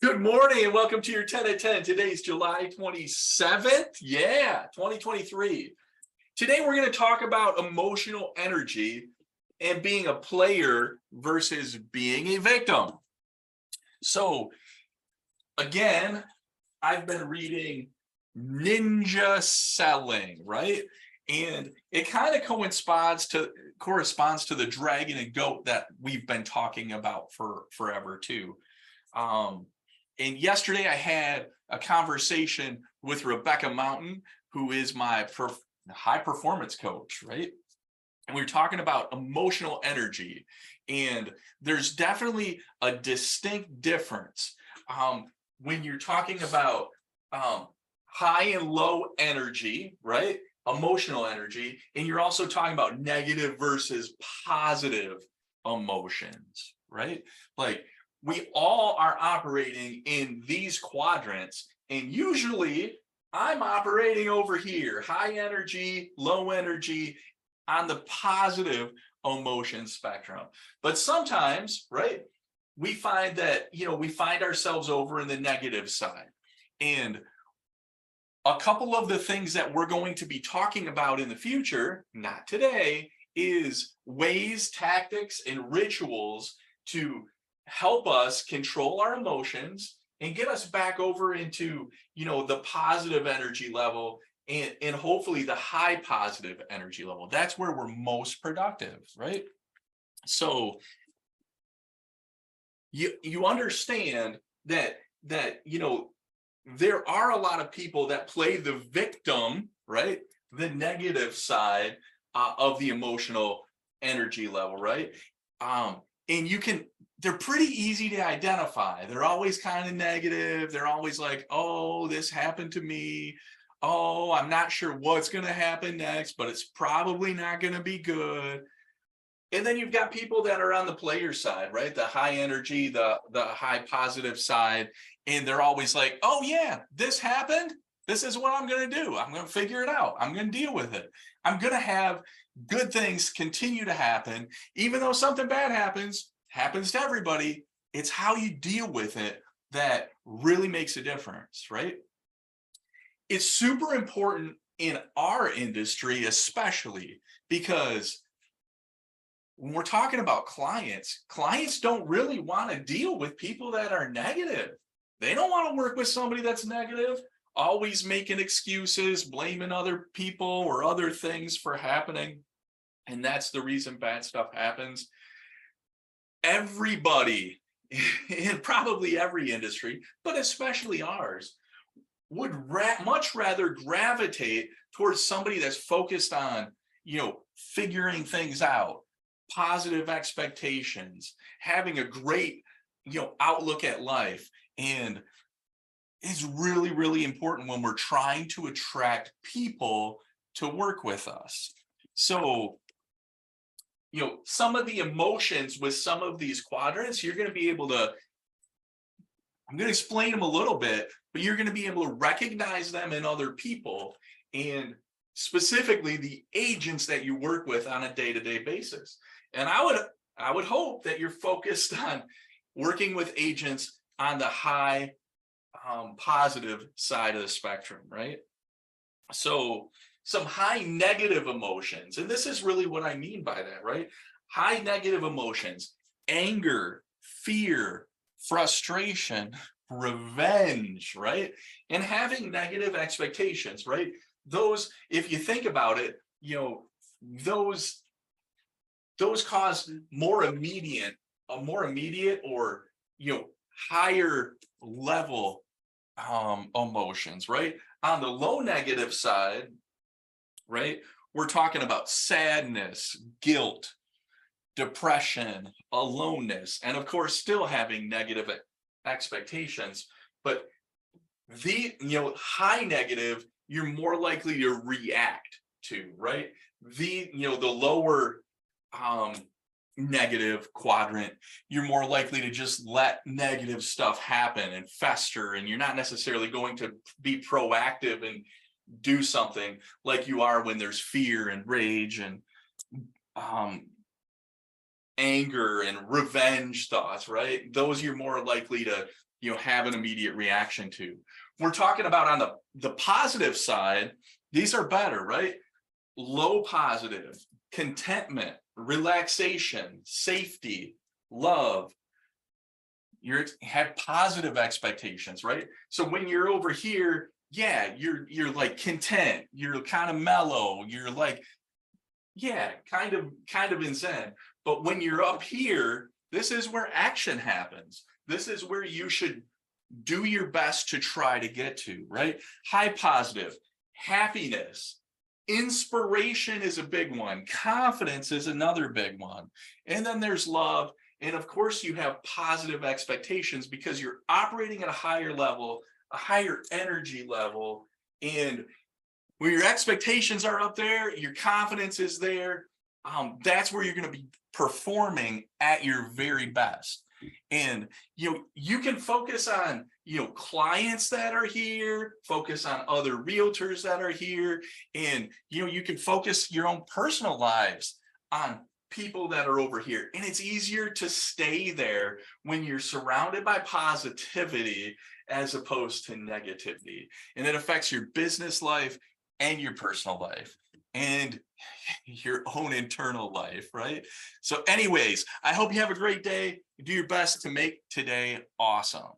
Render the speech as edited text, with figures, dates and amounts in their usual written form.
Good morning and welcome to your 10 at 10. Today's July 27th. 2023. Today we're going to talk about emotional energy and being a player versus being a victim. So, again, I've been reading Ninja Selling, right? And it kind of corresponds to the dragon and goat that we've been talking about for forever too. And yesterday I had a conversation with Rebecca Mountain, who is my high performance coach, right? And we were talking about emotional energy, and there's definitely a distinct difference when you're talking about high and low energy, right? Emotional energy, and you're also talking about negative versus positive emotions, right? Like, we all are operating in these quadrants, and usually I'm operating over here, high energy, low energy, on the positive emotion spectrum. But sometimes, right, we find that, we find ourselves over in the negative side. And a couple of the things that we're going to be talking about in the future, not today, is ways, tactics, and rituals to help us control our emotions and get us back over into, the positive energy level and hopefully the high positive energy level. That's where we're most productive, right? So you understand that there are a lot of people that play the victim, right? The negative side of the emotional energy level, right? And they're pretty easy to identify. They're always kind of negative. They're always like, oh, this happened to me. Oh, I'm not sure what's going to happen next, but it's probably not going to be good. And then you've got people that are on the player side, right? The high energy, the high positive side. And they're always like, oh yeah, this happened. This is what I'm going to do. I'm going to figure it out. I'm going to deal with it. I'm going to have good things continue to happen. Even though something bad happens to everybody, it's how you deal with it that really makes a difference, right? It's super important in our industry, especially because when we're talking about clients don't really want to deal with people that are negative. They don't want to work with somebody that's negative, always making excuses, blaming other people or other things for happening. And that's the reason bad stuff happens. Everybody in probably every industry, but especially ours, would much rather gravitate towards somebody that's focused on, figuring things out, positive expectations, having a great, outlook at life. And it's really, really important when we're trying to attract people to work with us. So, some of the emotions with some of these quadrants, you're going to be able to, I'm going to explain them a little bit, but you're going to be able to recognize them in other people and specifically the agents that you work with on a day-to-day basis. And I would hope that you're focused on working with agents on the high positive side of the spectrum, right? So some high negative emotions, and this is really what I mean by that, right? High negative emotions, anger, fear, frustration, revenge, right? And having negative expectations, right? Those, if you think about it, those cause more immediate or higher level emotions, right? On the low negative side, right, we're talking about sadness, guilt, depression, aloneness, and of course still having negative expectations. But the high negative, you're more likely to react to, right? The lower negative quadrant, you're more likely to just let negative stuff happen and fester, and you're not necessarily going to be proactive and do something like you are when there's fear and rage and anger and revenge thoughts, right? Those you're more likely to have an immediate reaction to. We're talking about on the positive side, these are better, right? Low positive, contentment, relaxation, safety, love. You have positive expectations, right? So when you're over here, yeah, you're like content, you're kind of mellow, you're like, yeah, kind of in Zen. But when you're up here, this is where action happens. This is where you should do your best to try to get to, right? High positive, happiness, inspiration is a big one. Confidence is another big one. And then there's love. And of course, you have positive expectations because you're operating at a higher level, a higher energy level. And when your expectations are up there, your confidence is there. That's where you're going to be performing at your very best. And you can focus on clients that are here, focus on other realtors that are here, and you can focus your own personal lives on people that are over here. And it's easier to stay there when you're surrounded by positivity as opposed to negativity. And it affects your business life and your personal life and your own internal life, right? So anyways, I hope you have a great day. Do your best to make today awesome.